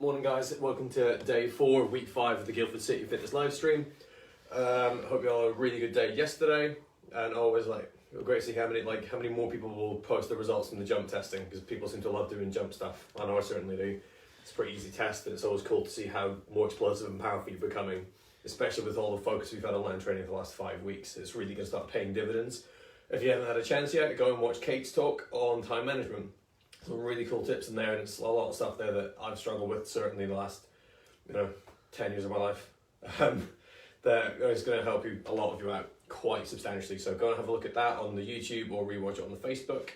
Morning guys, welcome to day 4 of week 5 of the Guildford City Fitness live stream. Hope you all had a really good day yesterday, and always great to see how many more people will post the results from the jump testing, because people seem to love doing jump stuff. I know I certainly do. It's a pretty easy test, and it's always cool to see how more explosive and powerful you're becoming, especially with all the focus we've had on land training for the last 5 weeks. It's really going to start paying dividends. If you haven't had a chance yet, go and watch Kate's talk on time management. Some really cool tips in there, and it's a lot of stuff there that I've struggled with certainly the last 10 years of my life. That is going to help you, a lot of you out quite substantially. So go and have a look at that on the YouTube or rewatch it on the Facebook.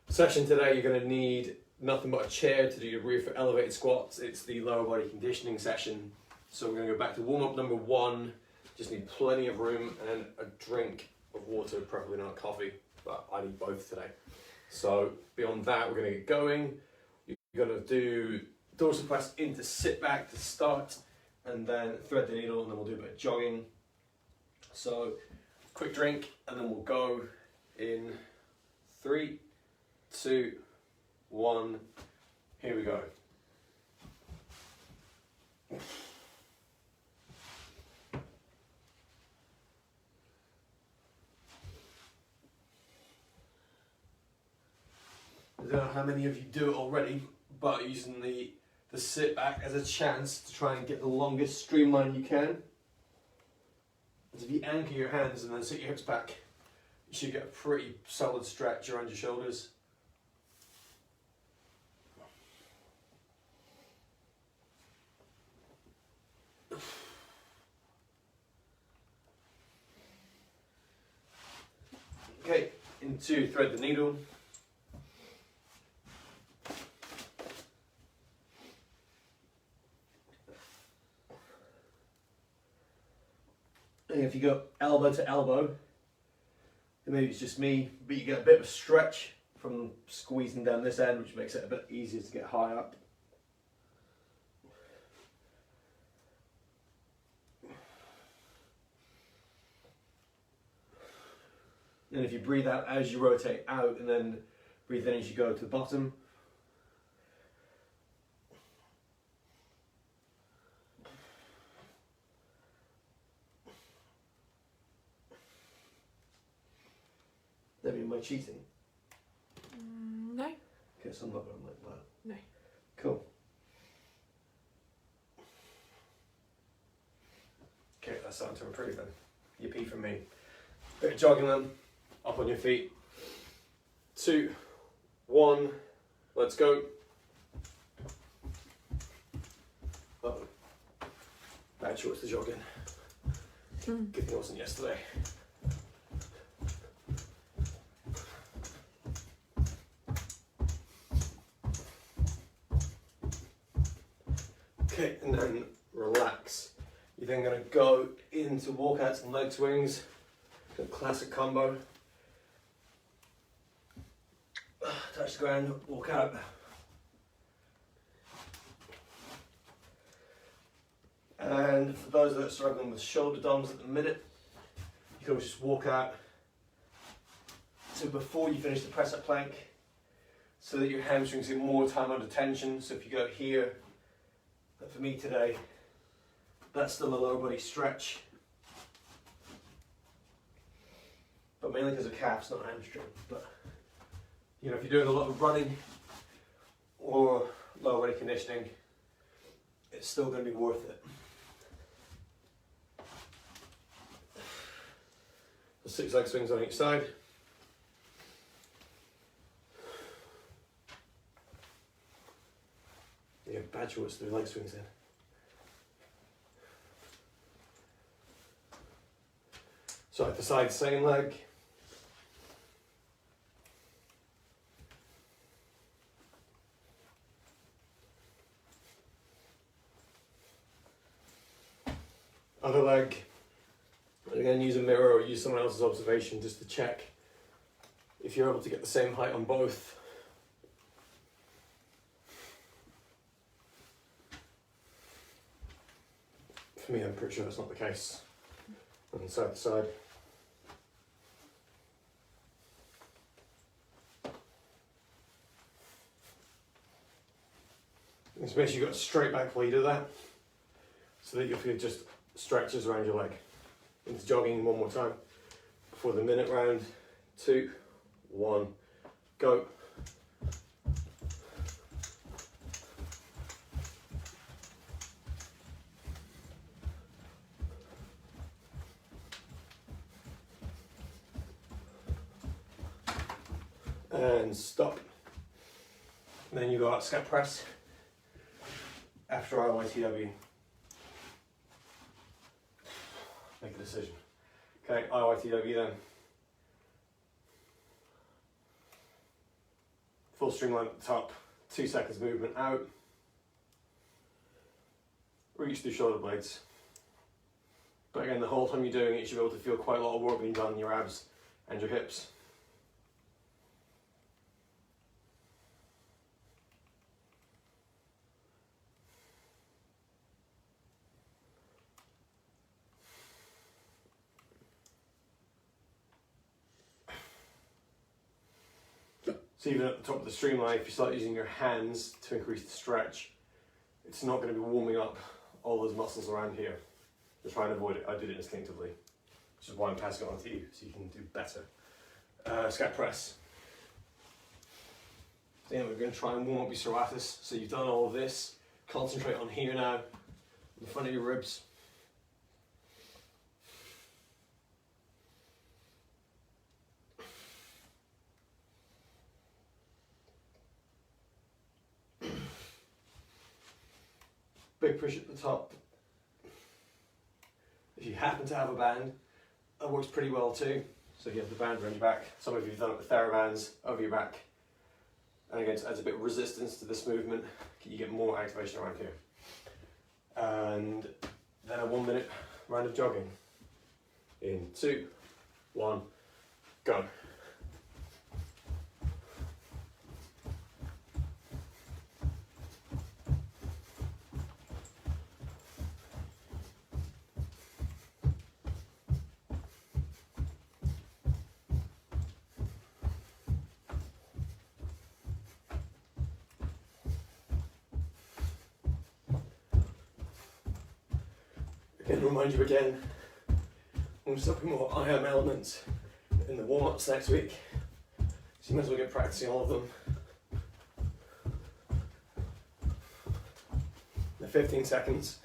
Session today, you're going to need nothing but a chair to do your rear foot elevated squats. It's the lower body conditioning session. So we're going to go back to warm up number 1. Just need plenty of room and a drink of water, preferably not coffee, but I need both today. So beyond that, we're going to get going. You're going to do dorsal press into sit back to start, and then thread the needle, and then we'll do a bit of jogging. So quick drink, and then we'll go in 3, 2, 1. Here we go. I don't know how many of you do it already, but using the sit back as a chance to try and get the longest streamline you can. As if you anchor your hands and then sit your hips back, you should get a pretty solid stretch around your shoulders. Okay, into thread the needle. And if you go elbow to elbow, then maybe it's just me, but you get a bit of a stretch from squeezing down this end, which makes it a bit easier to get high up. And if you breathe out as you rotate out, and then breathe in as you go to the bottom. Am I cheating? No. Okay, so I'm not going like that. No. Cool. Okay, that's starting to improve then. Yippee from me. Bit of jogging then. Up on your feet. 2, 1. Let's go. Uh-oh. Bad choice to jog in. Good thing it wasn't yesterday. Okay, and then relax. You're then going to go into walkouts and leg swings. The classic combo. Touch the ground, walk out. And for those that are struggling with shoulder DOMs at the minute, you can always just walk out to before you finish the press up plank, so that your hamstrings get more time under tension. So if you go here, but for me today, that's still a lower body stretch, but mainly because of calves, not hamstring. But if you're doing a lot of running or lower body conditioning, it's still going to be worth it. The 6 leg swings on each side. Yeah, bad choice to do leg swings in. Side to side, same leg. Other leg. Again, use a mirror or use someone else's observation just to check if you're able to get the same height on both. For me, I'm pretty sure that's not the case. And side to side. Just make sure you've got a straight back while you do that, so that your feet just stretches around your leg. Into jogging one more time before the minute round. 2, 1, go. And stop. And then you got scat press after IYTW. Make a decision. Okay, IYTW then. Full streamline at the top, 2 seconds movement out. Reach through shoulder blades. But again, the whole time you're doing it, you should be able to feel quite a lot of work being done in your abs and your hips. So even at the top of the streamline, if you start using your hands to increase the stretch, it's not going to be warming up all those muscles around here. Just try and avoid it. I did it instinctively, which is why I'm passing it on to you, so you can do better. Scat press. Then we're going to try and warm up your serratus. So you've done all of this. Concentrate on here now, the front of your ribs. Big push at the top. If you happen to have a band, that works pretty well too. So if you have the band around your back, some of you have done it with TheraBands over your back. And again, it adds a bit of resistance to this movement. You get more activation around here. And then a 1 minute round of jogging. In 2, 1, go. Again, remind you again, I'm going to start putting more IM elements in the warm-ups next week, so you might as well get practicing all of them. The 15 seconds.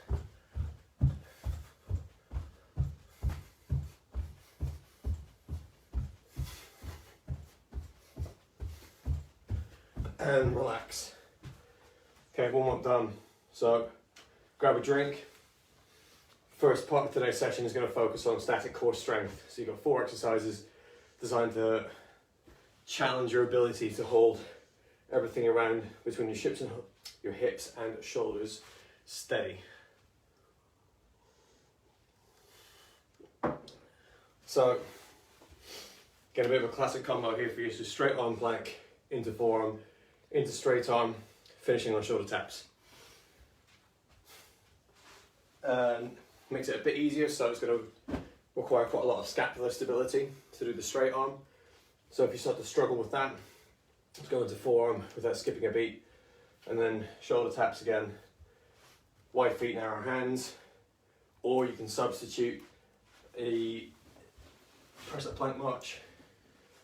And relax. Okay, warm-up done. So, grab a drink. First part of today's session is going to focus on static core strength. So you've got 4 exercises designed to challenge your ability to hold everything around between your hips and shoulders steady. So, get a bit of a classic combo here for you. So straight arm plank into forearm, into straight arm, finishing on shoulder taps. And makes it a bit easier, so it's going to require quite a lot of scapular stability to do the straight arm. So if you start to struggle with that, just go into forearm without skipping a beat, and then shoulder taps again, wide feet, narrow hands, or you can substitute a press-up plank march,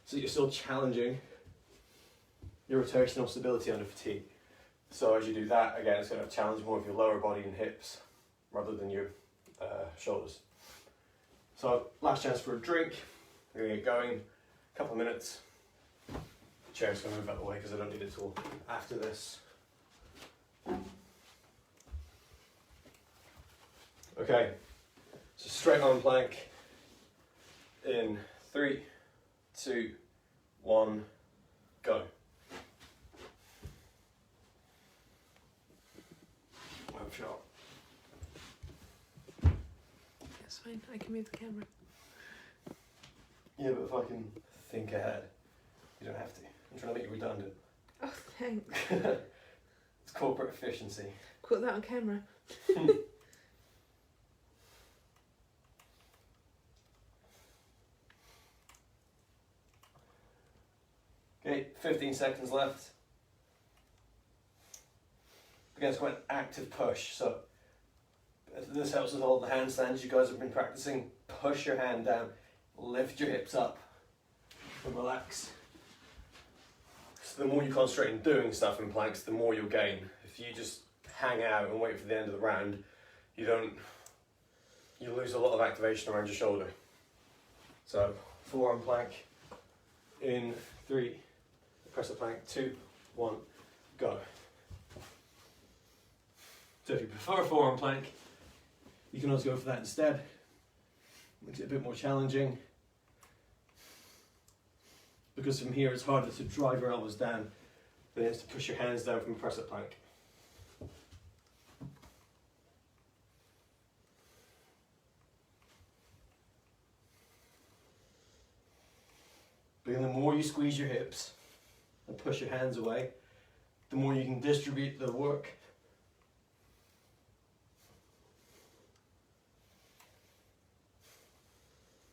so you're still challenging your rotational stability under fatigue. So as you do that, again, it's going to challenge more of your lower body and hips rather than your shoulders. So last chance for a drink. We're going to get going. A couple of minutes. The chair's going to move out of the way because I don't need it till after this. Okay, so straight arm plank in 3, 2, 1, go. One shot. That's fine, I can move the camera. Yeah, but if I can think ahead, you don't have to. I'm trying to make you redundant. Oh, thanks. It's corporate efficiency. Put that on camera. Okay, 15 seconds left. Again, it's quite an active push. So this helps with all the handstands you guys have been practicing. Push your hand down, lift your hips up, and relax. So the more you concentrate on doing stuff in planks, the more you'll gain. If you just hang out and wait for the end of the round, you lose a lot of activation around your shoulder. So forearm plank in 3, press the plank, 2, 1, go. So if you prefer a forearm plank, you can also go for that instead. Makes it a bit more challenging, because from here it's harder to drive your elbows down than it is to push your hands down from a press-up plank. But the more you squeeze your hips and push your hands away, the more you can distribute the work.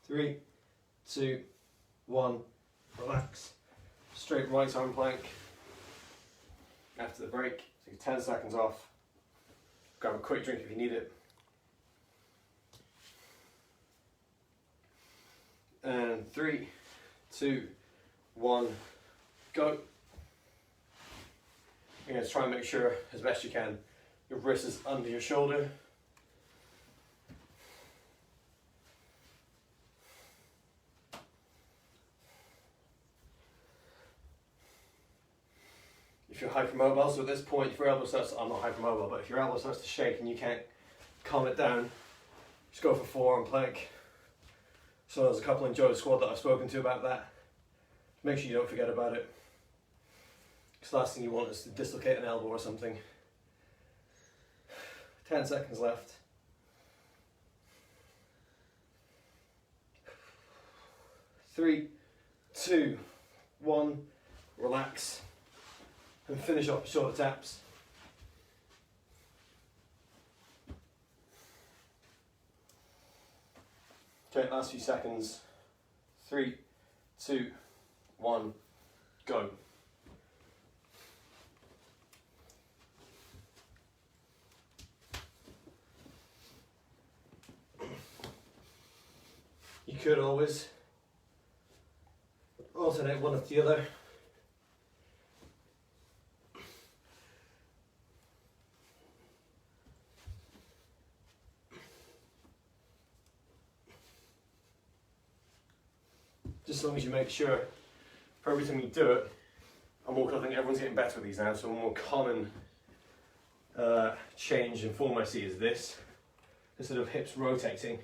Three, 2, 1, relax. Straight right arm plank. After the break, take 10 seconds off. Grab a quick drink if you need it. And 3, 2, 1, go. You're going to try and make sure, as best you can, your wrist is under your shoulder. If you're hypermobile, so at this point, if your elbow starts to, I'm not hypermobile, but if your elbow starts to shake and you can't calm it down, just go for forearm plank. So there's a couple in Joe's squad that I've spoken to about that. Make sure you don't forget about it. Because the last thing you want is to dislocate an elbow or something. 10 seconds left. 3, 2, 1, relax. And finish off with shoulder taps. Okay, last few seconds. 3, 2, 1, go. You could always alternate one with the other. Just as long as you make sure for every time you do it, I think everyone's getting better with these now, so a more common change in form I see is this. Instead of hips rotating,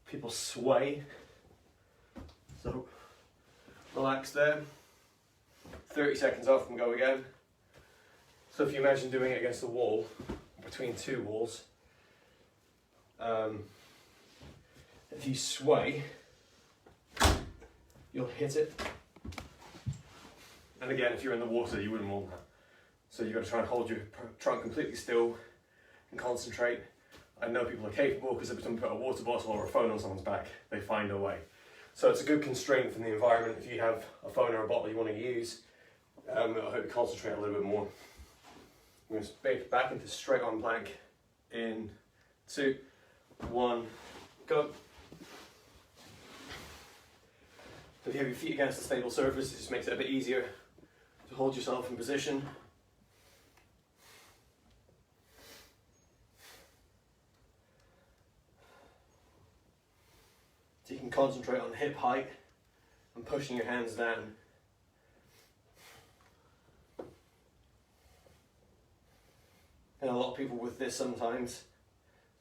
people sway. So relax there. 30 seconds off and go again. So if you imagine doing it against a wall, between two walls, if you sway, you'll hit it. And again, if you're in the water, you wouldn't want that. So you've got to try and hold your trunk completely still and concentrate. I know people are capable because every time you put a water bottle or a phone on someone's back, they find a way. So it's a good constraint from the environment. If you have a phone or a bottle you want to use, it'll help you concentrate a little bit more. I'm going to back into straight arm plank. In 2, 1, go. So if you have your feet against a stable surface, it just makes it a bit easier to hold yourself in position. So you can concentrate on hip height and pushing your hands down. And a lot of people with this sometimes,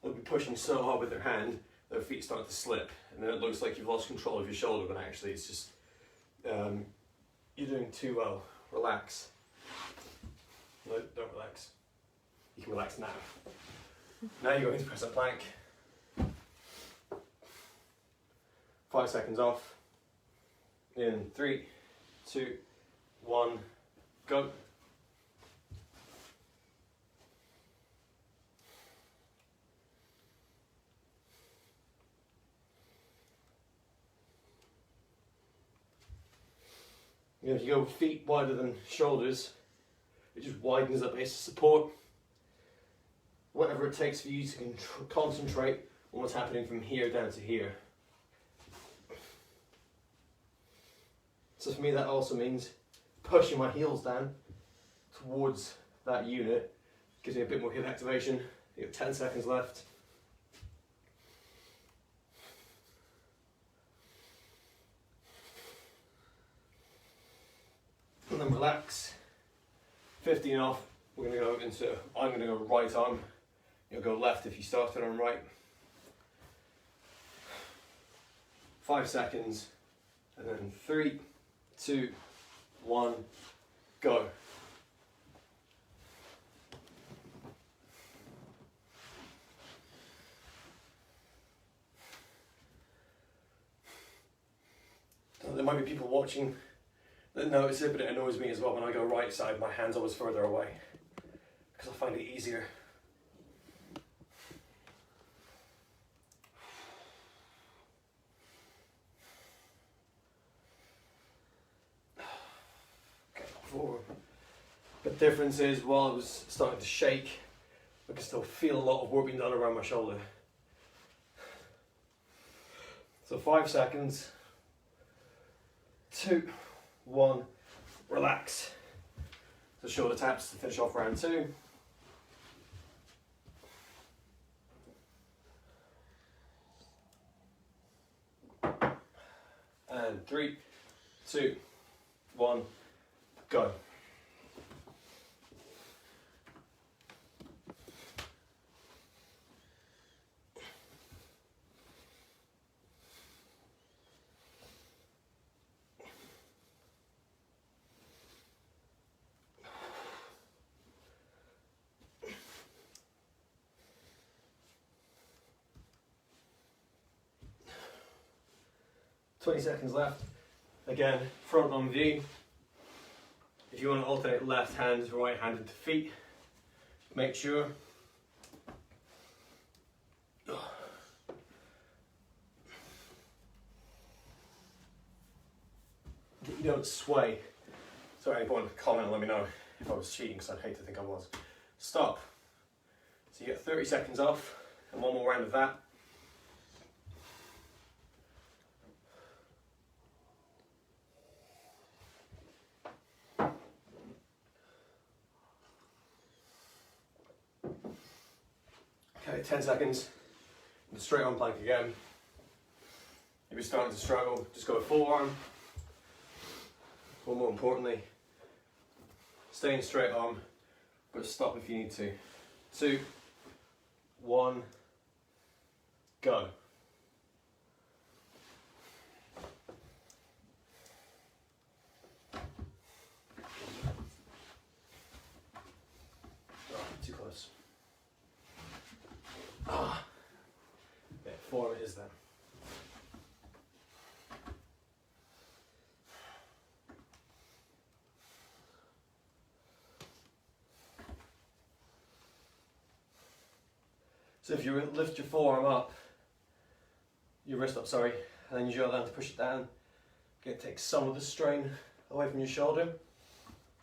they'll be pushing so hard with their hand, their feet start to slip, and then it looks like you've lost control of your shoulder, but actually it's just, you're doing too well. Relax. No, don't relax. You can relax now. Now you're going to press a plank. 5 seconds off. In 3, 2, 1, go. If you go feet wider than shoulders, it just widens the base of support. whatever it takes for you to concentrate on what's happening from here down to here. So for me that also means pushing my heels down towards that unit, gives me a bit more hip activation. You got 10 seconds left. And then relax. 15 off. We're going to go into, I'm going to go right arm. You'll go left if you started on right. 5 seconds. And then 3, 2, 1, go. There might be people watching that notice it, but it annoys me as well when I go right side, my hand's always further away because I find it easier. Okay, forward. The difference is while it was starting to shake, I can still feel a lot of work being done around my shoulder. So 5 seconds. 2, 1, relax. So shoulder taps to finish off round 2. And 3, 2, 1, go. Twenty seconds left. Again, front on V. If you want to alternate left hand to right hand into feet, make sure that you don't sway. So at any point, comment and let me know if I was cheating, because I'd hate to think I was. Stop. So you get 30 seconds off, and one more round of that. Okay, 10 seconds, and straight on plank again. If you're starting to struggle, just go with forearm. Or more importantly, stay in straight arm, but stop if you need to. 2, 1, go. Oh, too close. Yeah, form it is then. So if you lift your forearm up, your wrist up, sorry, and then use your other hand to push it down, it takes some of the strain away from your shoulder,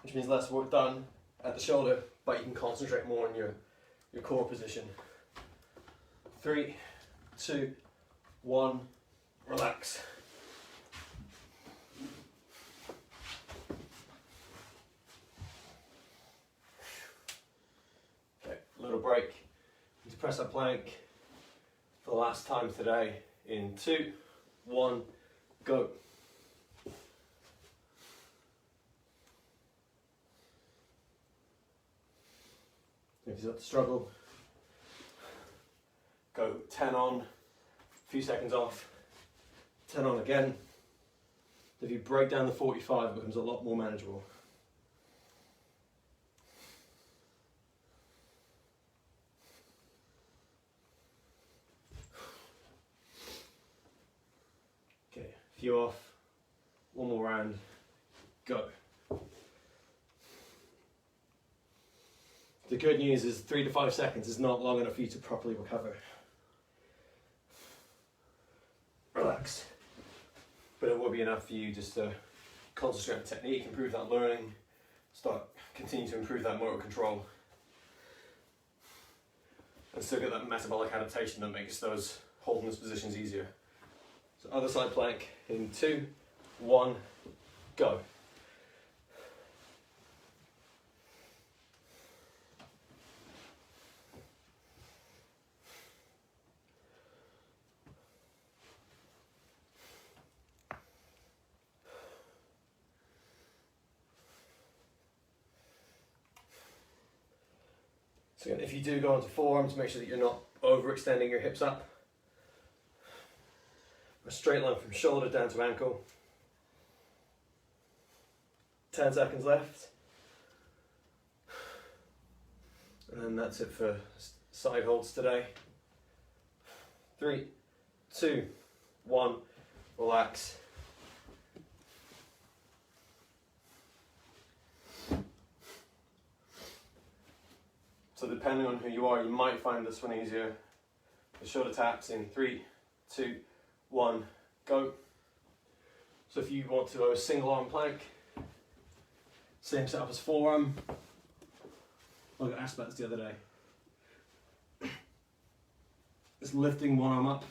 which means less work done at the shoulder, but you can concentrate more on your core position. 3, 2, 1, relax. Okay, little break. To press that plank for the last time today in 2, 1, go. If you've got to struggle, go 10 on, a few seconds off, 10 on again. If you break down the 45, it becomes a lot more manageable. Okay, a few off, one more round, go. The good news is 3 to 5 seconds is not long enough for you to properly recover. Relax. But it will be enough for you just to concentrate on technique, improve that learning, continue to improve that motor control. and still get that metabolic adaptation that makes those holding those positions easier. So other side plank in 2, 1, go. So again, if you do go onto forearms, make sure that you're not overextending your hips up. A straight line from shoulder down to ankle. 10 seconds left. And that's it for side holds today. 3, 2, 1, relax. So depending on who you are, you might find this one easier. The shoulder taps in 3, 2, 1, go. So if you want to go a single arm plank, same setup as forearm. I got asked about this the other day. It's lifting one arm up.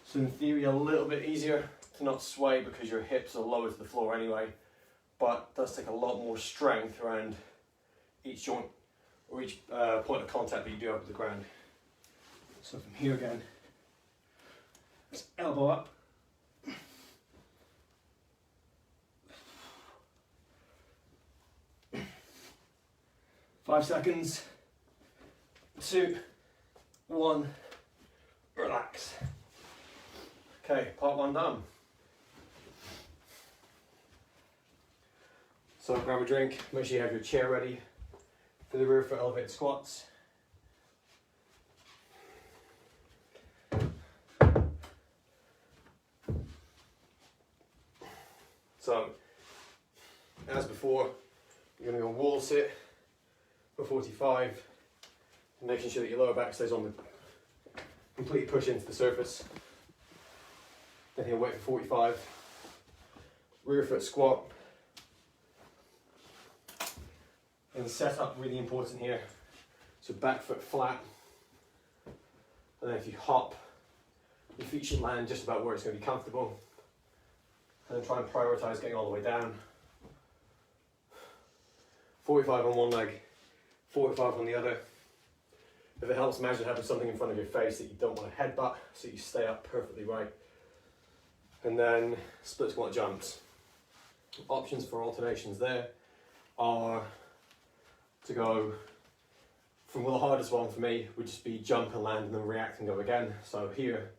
So in theory a little bit easier to not sway because your hips are lower to the floor anyway, but it does take a lot more strength around each joint or each point of contact that you do have with the ground. So from here again, just elbow up. 5 seconds. 2, 1, relax. Okay, part 1 done. So grab a drink, make sure you have your chair ready for the rear foot elevated squats. So, as before, you're going to go wall sit for 45, making sure that your lower back stays on the complete push into the surface. Then he'll wait for 45. Rear foot squat. And set up really important here. So back foot flat. And then if you hop, your feet should land just about where it's going to be comfortable. And then try and prioritise getting all the way down. 45 on one leg, 45 on the other. If it helps, imagine having something in front of your face that you don't want to headbutt, so you stay up perfectly right. And then split squat jumps. Options for alternations there are to go from, well, the hardest one for me would just be jump and land and then react and go again. So here,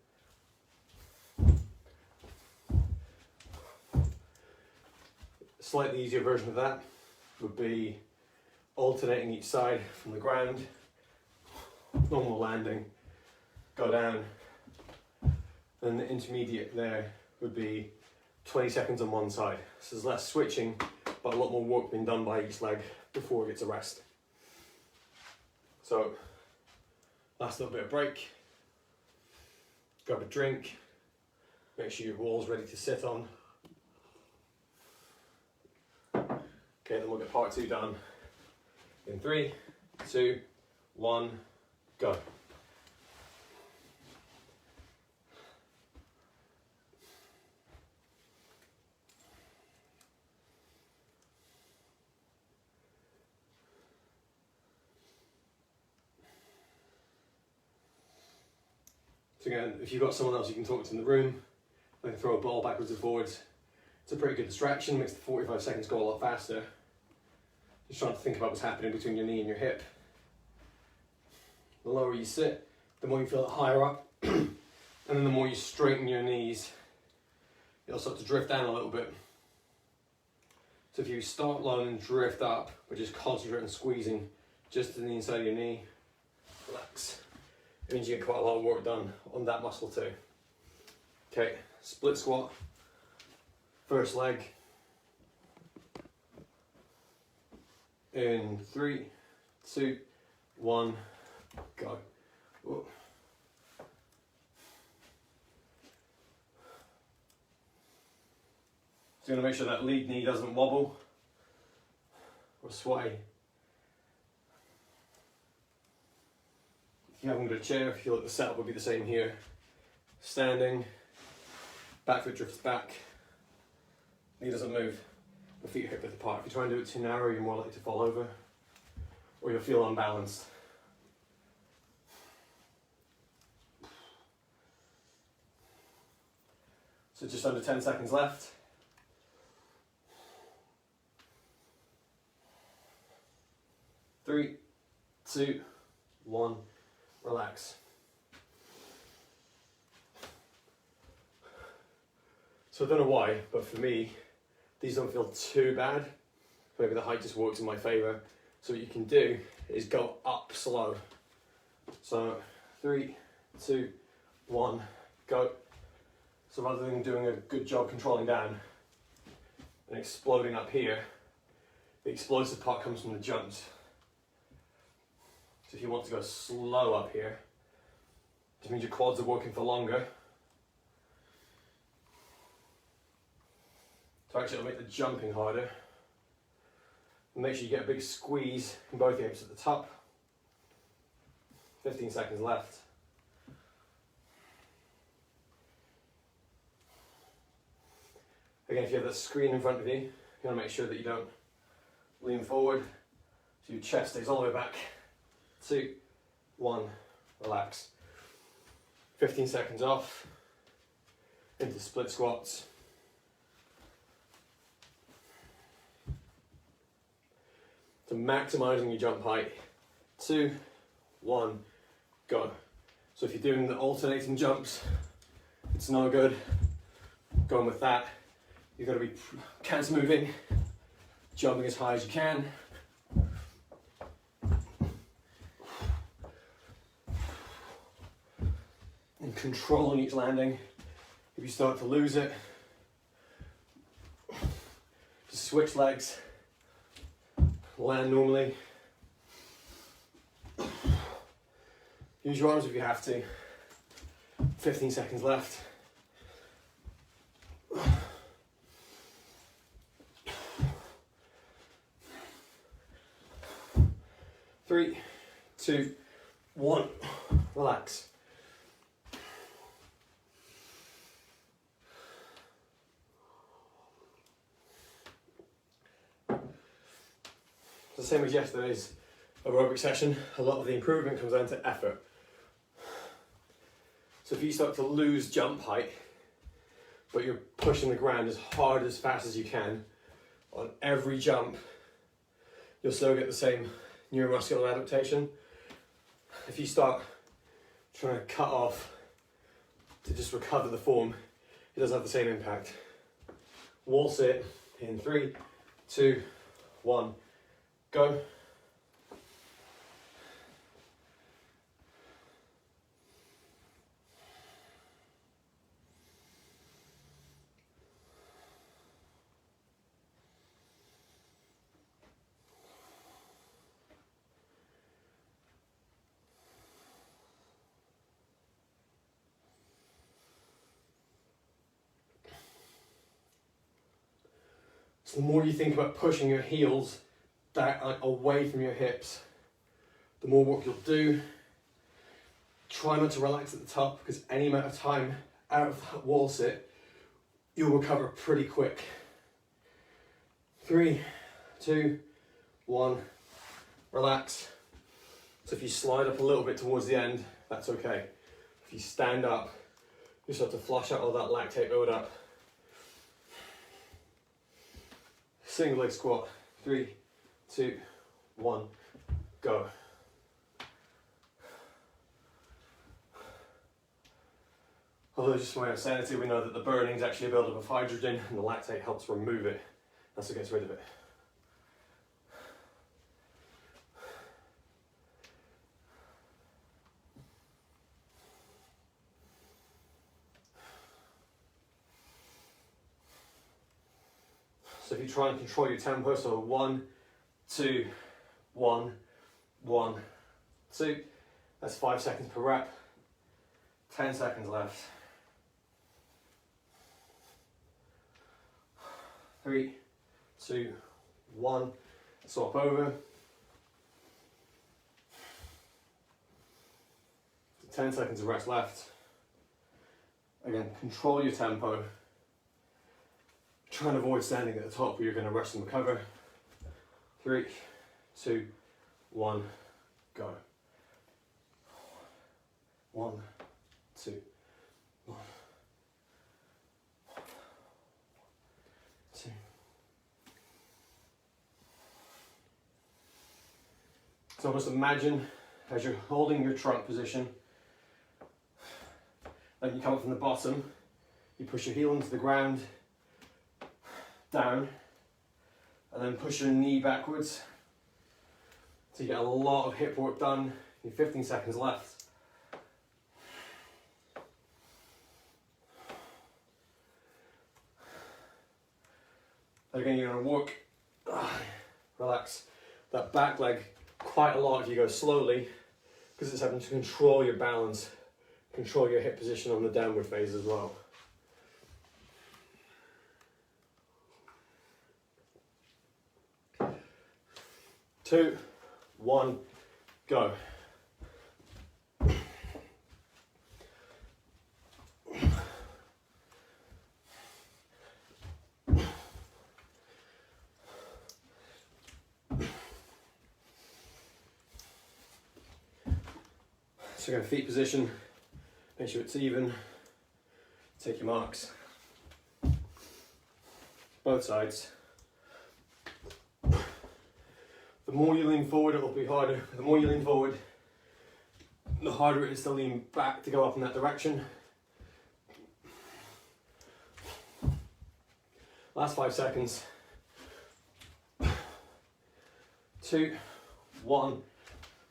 slightly easier version of that would be alternating each side from the ground, normal landing, go down, and the intermediate there would be 20 seconds on one side. So there's less switching, but a lot more work being done by each leg before it gets a rest. So, last little bit of break, grab a drink, make sure your wall's ready to sit on. Okay, then we'll get part 2 done in 3, 2, 1, go. So again, if you've got someone else you can talk to in the room, they can throw a ball backwards and forwards. It's a pretty good distraction, makes the 45 seconds go a lot faster. Just trying to think about what's happening between your knee and your hip. The lower you sit, the more you feel it higher up, and then the more you straighten your knees, you'll start to drift down a little bit. So if you start low and drift up, but just concentrate on squeezing just to the inside of your knee, relax. It means you get quite a lot of work done on that muscle too. Okay, split squat, first leg. In 3, 2, 1, go. Whoa. So you're going to make sure that lead knee doesn't wobble or sway. If you haven't got a chair, I feel like the setup would be the same here. Standing, back foot drifts back, knee doesn't move, the feet are hip width apart. If you try and do it too narrow, you're more likely to fall over, or you'll feel unbalanced. So just under 10 seconds left. 3, 2, 1, relax. So I don't know why, but for me, these don't feel too bad. Maybe the height just works in my favour. So what you can do is go up slow. So 3, 2, 1, go. So rather than doing a good job controlling down and exploding up here, the explosive part comes from the jumps. So if you want to go slow up here, which means your quads are working for longer. So actually it'll make the jumping harder. And make sure you get a big squeeze in both hips at the top. 15 seconds left. Again, if you have the screen in front of you, you want to make sure that you don't lean forward, so your chest stays all the way back. 2, 1, relax. 15 seconds off, into split squats. So maximising your jump height. 2, 1, go. So if you're doing the alternating jumps, it's no good going with that. You've got to be cancer moving, jumping as high as you can. And controlling each landing. If you start to lose it, just switch legs, land normally. Use your arms if you have to. 15 seconds left. 3, 2, 1, relax. The same as yesterday's aerobic session, a lot of the improvement comes down to effort. So if you start to lose jump height, but you're pushing the ground as hard, as fast as you can, on every jump, you'll still get the same neuromuscular adaptation. If you start trying to cut off to just recover the form, it doesn't have the same impact. Wall sit in 3, 2, 1, go. So the more you think about pushing your heels away from your hips, the more work you'll do. Try not to relax at the top, because any amount of time out of that wall sit, you'll recover pretty quick. 3, 2, 1, relax. So if you slide up a little bit towards the end, that's okay. If you stand up, you start to flush out all that lactate build-up. Single leg squat, 3, 2, 1, go. Although just from my own sanity, we know that the burning is actually a buildup of hydrogen and the lactate helps remove it. That's what gets rid of it. So if you try and control your tempo, so 1, 2, 1, 1, 2, that's 5 seconds per rep, 10 seconds left. 3, 2, 1, swap over. 10 seconds of rest left. Again, control your tempo. Try and avoid standing at the top where you're going to rest and recover. 3, 2, 1, go. 1, 2, 1, 2. So just imagine as you're holding your trunk position, then you come up from the bottom, you push your heel into the ground, down, and then push your knee backwards. So you get a lot of hip work done. You have 15 seconds left. Again, you're going to work, relax that back leg quite a lot if you go slowly, because it's having to control your balance, control your hip position on the downward phase as well. Two, 1, go. So go feet position, make sure it's even, take your marks, both sides. The more you lean forward, it will be harder. The more you lean forward, the harder it is to lean back to go up in that direction. Last 5 seconds. 2, 1,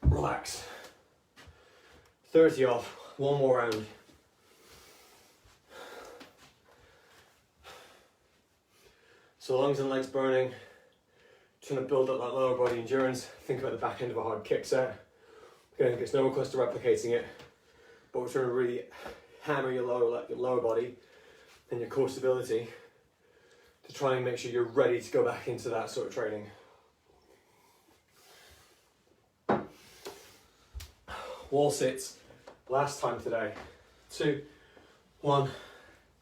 relax. 30 off, one more round. So lungs and legs burning, trying to build up that lower body endurance. Think about the back end of a hard kick set. Again, it's nowhere close to replicating it, but we're trying to really hammer your lower body and your core stability to try and make sure you're ready to go back into that sort of training. Wall sits, last time today. 2, 1,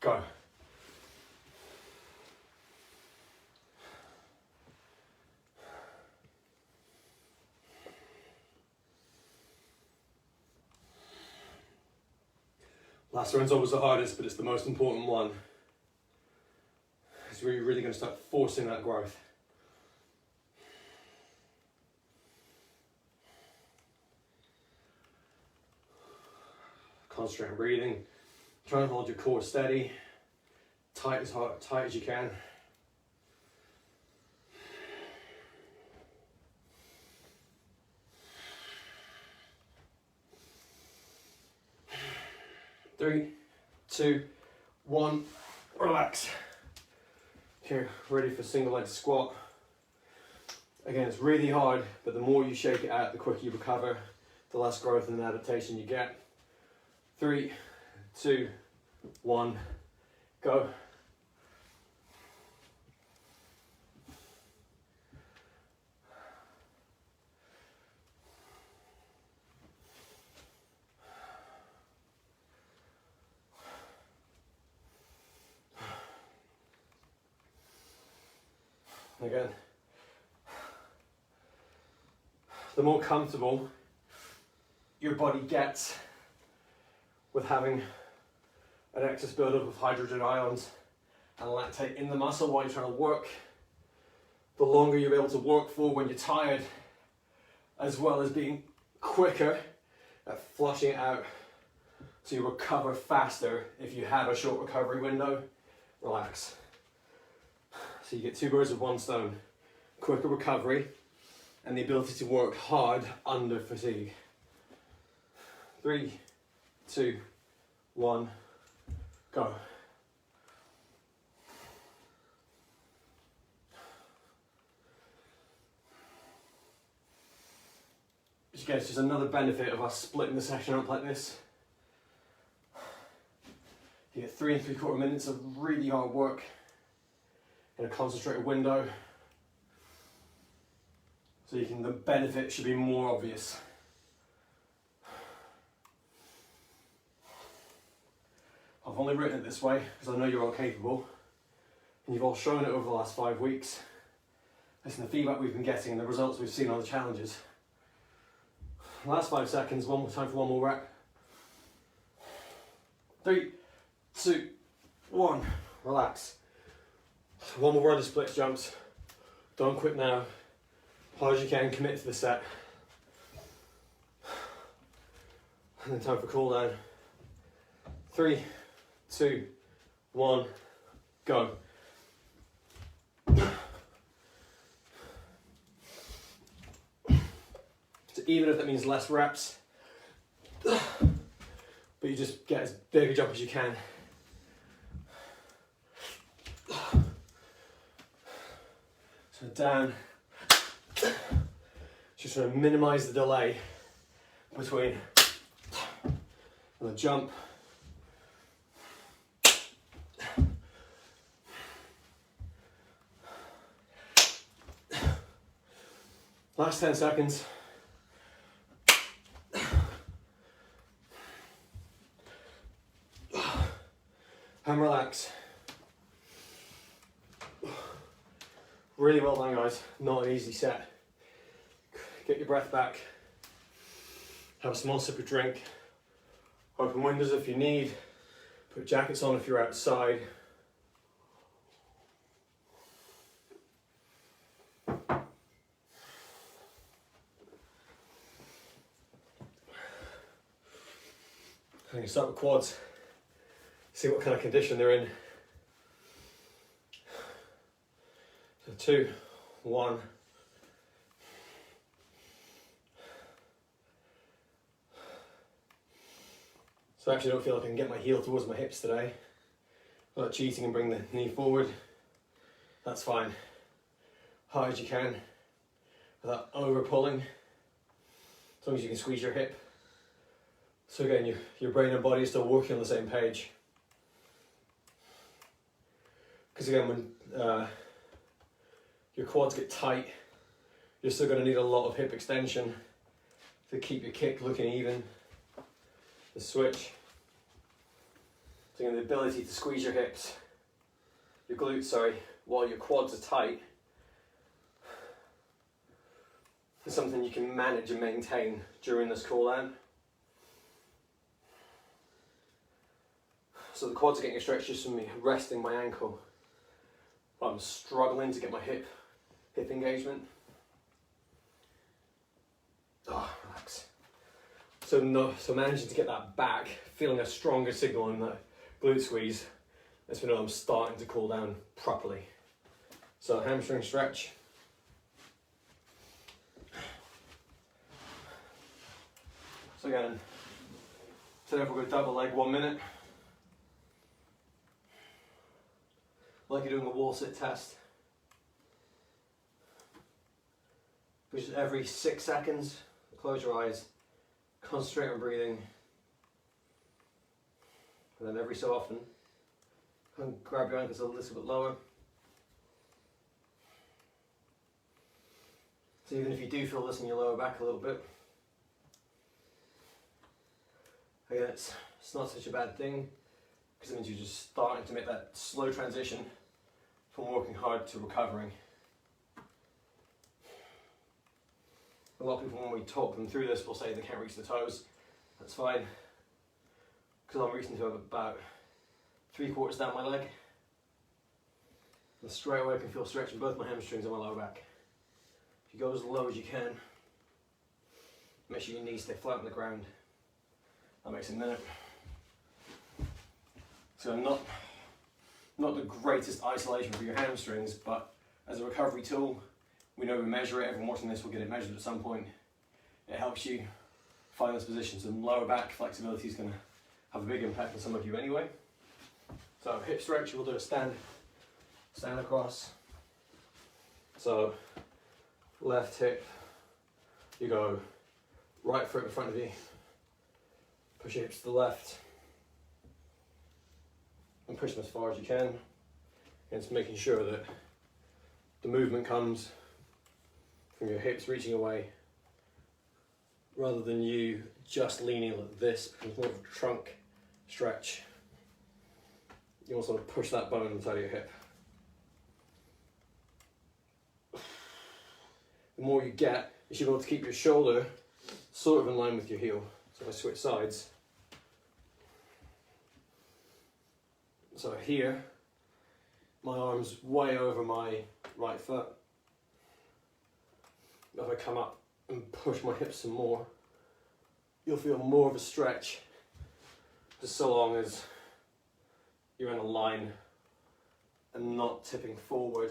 go. Last round's always the hardest, but it's the most important one. It's where you're really going to start forcing that growth. Concentrate on breathing. Try and hold your core steady, tight as you can. Three, 2, 1, relax. Okay, ready for single leg squat. Again, it's really hard, but the more you shake it out, the quicker you recover, the less growth and adaptation you get. 3, 2, 1, go. Again, the more comfortable your body gets with having an excess buildup of hydrogen ions and lactate in the muscle while you're trying to work, the longer you're able to work for when you're tired, as well as being quicker at flushing it out so you recover faster if you have a short recovery window. Relax. So you get 2 birds with 1 stone, quicker recovery and the ability to work hard under fatigue. 3, 2, 1, go. Again, it's just another benefit of us splitting the session up like this. You get 3 3/4 minutes of really hard work in a concentrated window, so the benefit should be more obvious. I've only written it this way because I know you're all capable and you've all shown it over the last 5 weeks. Listen, the feedback we've been getting and the results we've seen on the challenges. Last 5 seconds, one more time for one more rep. 3, 2, 1, relax. One more round of split jumps. Don't quit now. Hard as you can, commit to the set. And then time for cool down. 3, 2, 1, go. So even if that means less reps, but you just get as big a jump as you can. So down. Just trying to minimize the delay between the jump last 10 seconds. And relax. Really well done, guys. Not an easy set. Get your breath back. Have a small sip of drink. Open windows if you need. Put jackets on if you're outside. I'm going to start with quads. See what kind of condition they're in. So 2, 1. So I actually don't feel like I can get my heel towards my hips today. I'm not cheating and bring the knee forward. That's fine. Hard as you can, without over pulling. As long as you can squeeze your hip. So again, your brain and body are still working on the same page. Because again, when your quads get tight, you're still going to need a lot of hip extension to keep your kick looking even. The switch. So again, the ability to squeeze your hips, your glutes, sorry, while your quads are tight is something you can manage and maintain during this cool down. So the quads are getting a stretch just from me resting my ankle. But I'm struggling to get my hip engagement. Oh, relax. So managing to get that back, feeling a stronger signal in that glute squeeze, lets me know I'm starting to cool down properly. So hamstring stretch. So again, today we're going to double leg 1 minute. Like you're doing a wall sit test. Which is every 6 seconds. Close your eyes, concentrate on breathing. And then every so often, grab your ankles a little bit lower. So even if you do feel this in your lower back a little bit, again, it's not such a bad thing, because it means you're just starting to make that slow transition from working hard to recovering. A lot of people, when we talk them through this, will say they can't reach the toes. That's fine, because I'm reaching to about 3/4 down my leg. And straight away I can feel stretch in both my hamstrings and my lower back. If you go as low as you can, make sure your knees stay flat on the ground. That makes a minute. So not the greatest isolation for your hamstrings, but as a recovery tool, we know we measure it. Everyone watching this will get it measured at some point. It helps you find those positions, and lower back flexibility is going to have a big impact on some of you anyway. So hip stretch, we'll do a stand across. So left hip, you go right foot in front of you, push your hips to the left, and push them as far as you can. And it's making sure that the movement comes from your hips reaching away, rather than you just leaning like this, becomes more of a trunk stretch. You also want to push that bone inside of your hip. The more you get, you should be able to keep your shoulder sort of in line with your heel. So if I switch sides, so here, my arm's way over my right foot. If I come up and push my hips some more, you'll feel more of a stretch, just so long as you're in a line and not tipping forward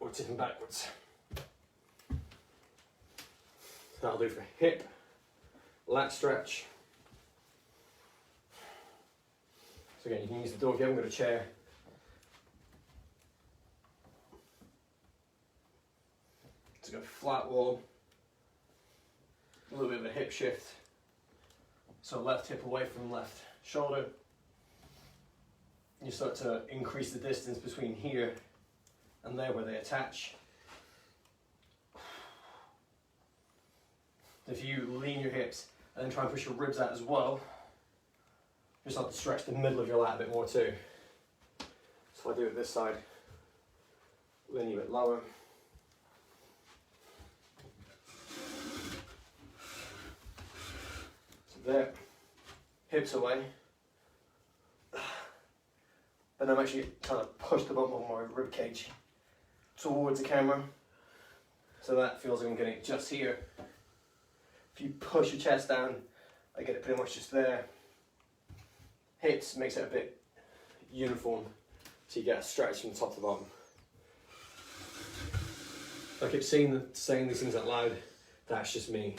or tipping backwards. That'll do for hip, lat stretch. So again, you can use the door if you haven't got a chair. So go flat wall, a little bit of a hip shift. So left hip away from left shoulder. You start to increase the distance between here and there where they attach. If you lean your hips and then try and push your ribs out as well, you start to stretch the middle of your lat a bit more too. So if I do it this side, lean a bit lower. So there, hips away. And I'm actually trying to push the bump of my rib cage towards the camera. So that feels like I'm getting it just here. If you push your chest down, I get it pretty much just there. Hips makes it a bit uniform, so you get a stretch from top to bottom. I keep saying these things out loud, that's just me.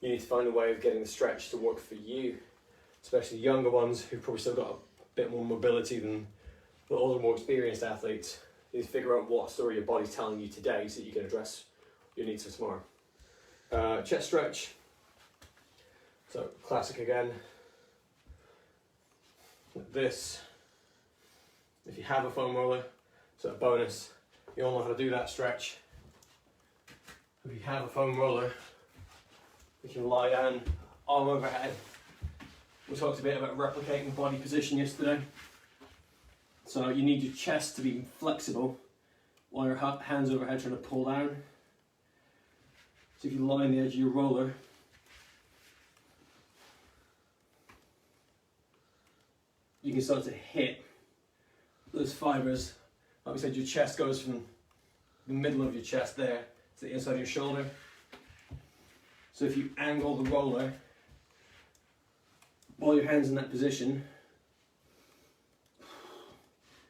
You need to find a way of getting the stretch to work for you, especially the younger ones who've probably still got a bit more mobility than the older, more experienced athletes. You need to figure out what story your body's telling you today so that you can address your needs for tomorrow. Chest stretch. So classic again. This, if you have a foam roller, so a bonus, you all know how to do that stretch. If you have a foam roller, you can lie down, arm overhead. We talked a bit about replicating body position yesterday. So you need your chest to be flexible while your hands overhead trying to pull down. So if you lie on the edge of your roller, you can start to hit those fibres. Like we said, your chest goes from the middle of your chest there to the inside of your shoulder. So if you angle the roller while your hand's in that position,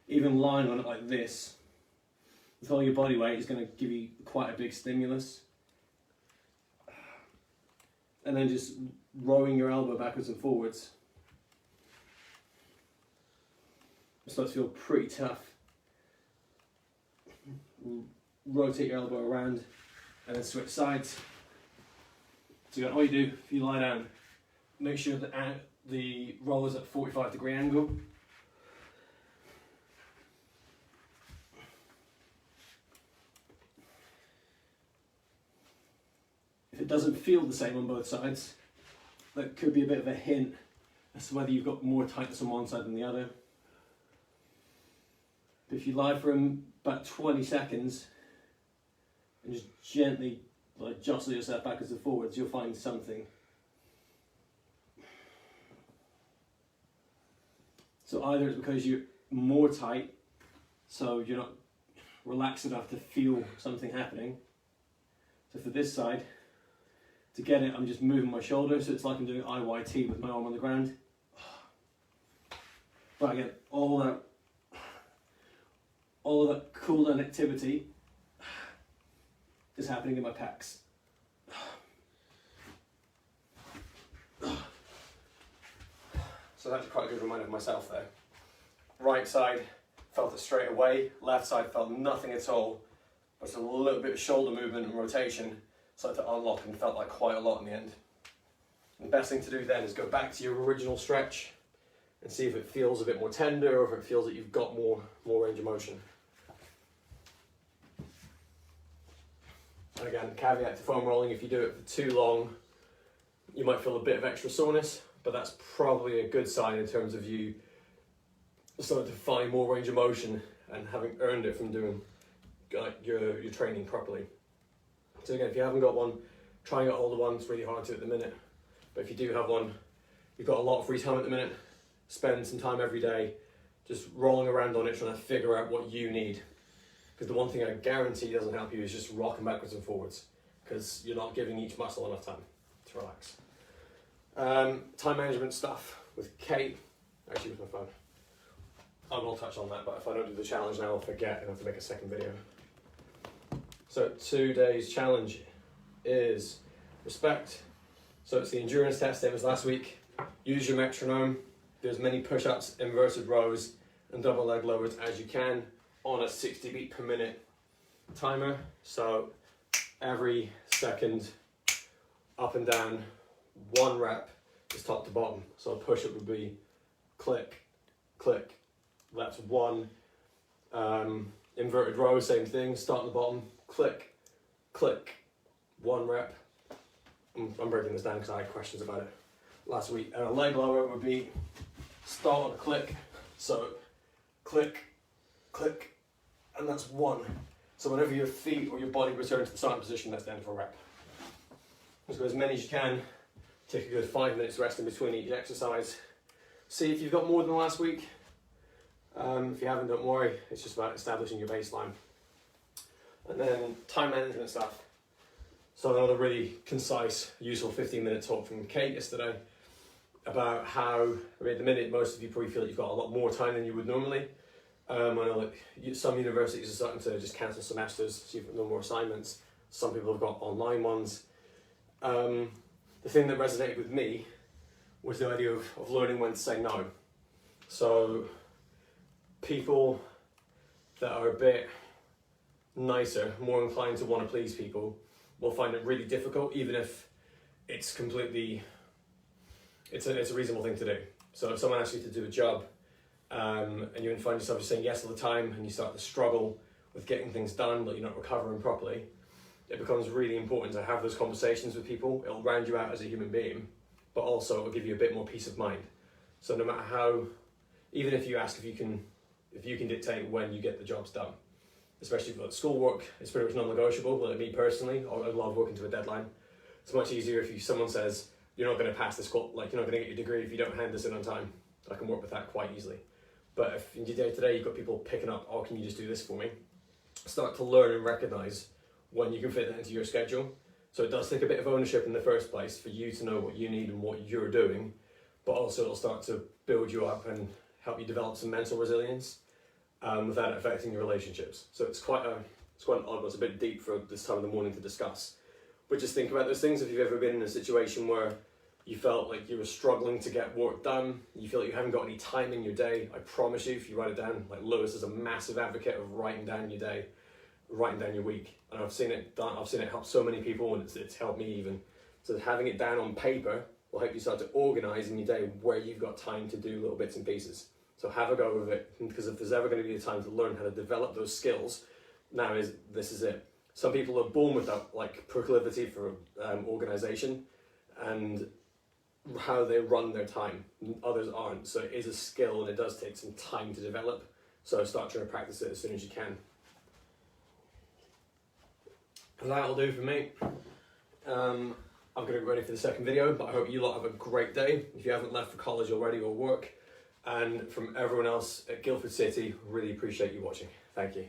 even lying on it like this, with all your body weight, is going to give you quite a big stimulus. And then just rowing your elbow backwards and forwards. It starts to feel pretty tough. Rotate your elbow around and then switch sides. So all you do, if you lie down, make sure that the roller's at 45-degree angle. If it doesn't feel the same on both sides, that could be a bit of a hint as to whether you've got more tightness on one side than the other. But if you lie for about 20 seconds and just gently jostle yourself backwards and forwards, you'll find something. So either it's because you're more tight, so you're not relaxed enough to feel something happening. So for this side, to get it, I'm just moving my shoulder, so it's like I'm doing IYT with my arm on the ground. But again, all of that cool down activity is happening in my pecs. So that's quite a good reminder of myself there. Right side, felt it straight away. Left side, felt nothing at all. But just a little bit of shoulder movement and rotation started to unlock and felt like quite a lot in the end. And the best thing to do then is go back to your original stretch and see if it feels a bit more tender or if it feels that you've got more range of motion. And again, caveat to foam rolling, if you do it for too long, you might feel a bit of extra soreness, but that's probably a good sign in terms of you starting to find more range of motion and having earned it from doing your training properly. So again, if you haven't got one, try and get hold of one. It's really hard to at the minute, but if you do have one, you've got a lot of free time at the minute. Spend some time every day just rolling around on it, trying to figure out what you need. Because the one thing I guarantee doesn't help you is just rocking backwards and forwards, because you're not giving each muscle enough time to relax. Time management stuff with Kate. Actually, with my phone. I will touch on that, but if I don't do the challenge now, I'll forget and have to make a second video. So today's challenge is respect. So it's the endurance test, same as last week. Use your metronome. Do as many push-ups, inverted rows, and double leg lowers as you can on a 60 beat per minute timer. So every second, up and down, 1 rep is top to bottom. So a push-up would be click, click. That's 1. Inverted row, same thing. Start at the bottom, click, click. 1 rep. I'm breaking this down because I had questions about it last week. And a leg lower would be start on a click. So click, click, and that's 1. So whenever your feet or your body return to the starting position, that's the end of a rep. Just go as many as you can. Take a good 5 minutes rest in between each exercise. See if you've got more than last week. If you haven't, don't worry. It's just about establishing your baseline. And then time management stuff. So another really concise, useful 15-minute talk from Kate yesterday about how, I mean, at the minute, most of you probably feel that you've got a lot more time than you would normally. I know some universities are starting to just cancel semesters, so you've got no more assignments. Some people have got online ones. The thing that resonated with me was the idea of learning when to say no. So people that are a bit nicer, more inclined to want to please people, will find it really difficult, even if it's completely, it's a reasonable thing to do. So if someone asks you to do a job, and you find yourself just saying yes all the time, and you start to struggle with getting things done, but you're not recovering properly, it becomes really important to have those conversations with people. It'll round you out as a human being, but also it'll give you a bit more peace of mind. So no matter how, even if you ask if you can dictate when you get the jobs done, especially for schoolwork, it's pretty much non-negotiable. Like me personally, I love working to a deadline. It's much easier if someone says, you're not going to pass this, like you're not going to get your degree if you don't hand this in on time. I can work with that quite easily. But if in your day-to-day you've got people picking up, oh, can you just do this for me? Start to learn and recognise when you can fit that into your schedule. So it does take a bit of ownership in the first place for you to know what you need and what you're doing, but also it'll start to build you up and help you develop some mental resilience without it affecting your relationships. So it's quite an odd one. It's a bit deep for this time of the morning to discuss. But just think about those things. If you've ever been in a situation where you felt like you were struggling to get work done, you feel like you haven't got any time in your day, I promise you, if you write it down, like Lewis is a massive advocate of writing down your day, writing down your week. And I've seen it help so many people, and it's helped me even. So having it down on paper will help you start to organise in your day where you've got time to do little bits and pieces. So have a go with it, because if there's ever going to be a time to learn how to develop those skills, this is it. Some people are born with that like proclivity for organisation and how they run their time. Others aren't. So it is a skill, and it does take some time to develop. So start trying to practice it as soon as you can. And that'll do for me. I'm going to get ready for the second video, but I hope you lot have a great day. If you haven't left for college already or work, and from everyone else at Guildford City, really appreciate you watching. Thank you.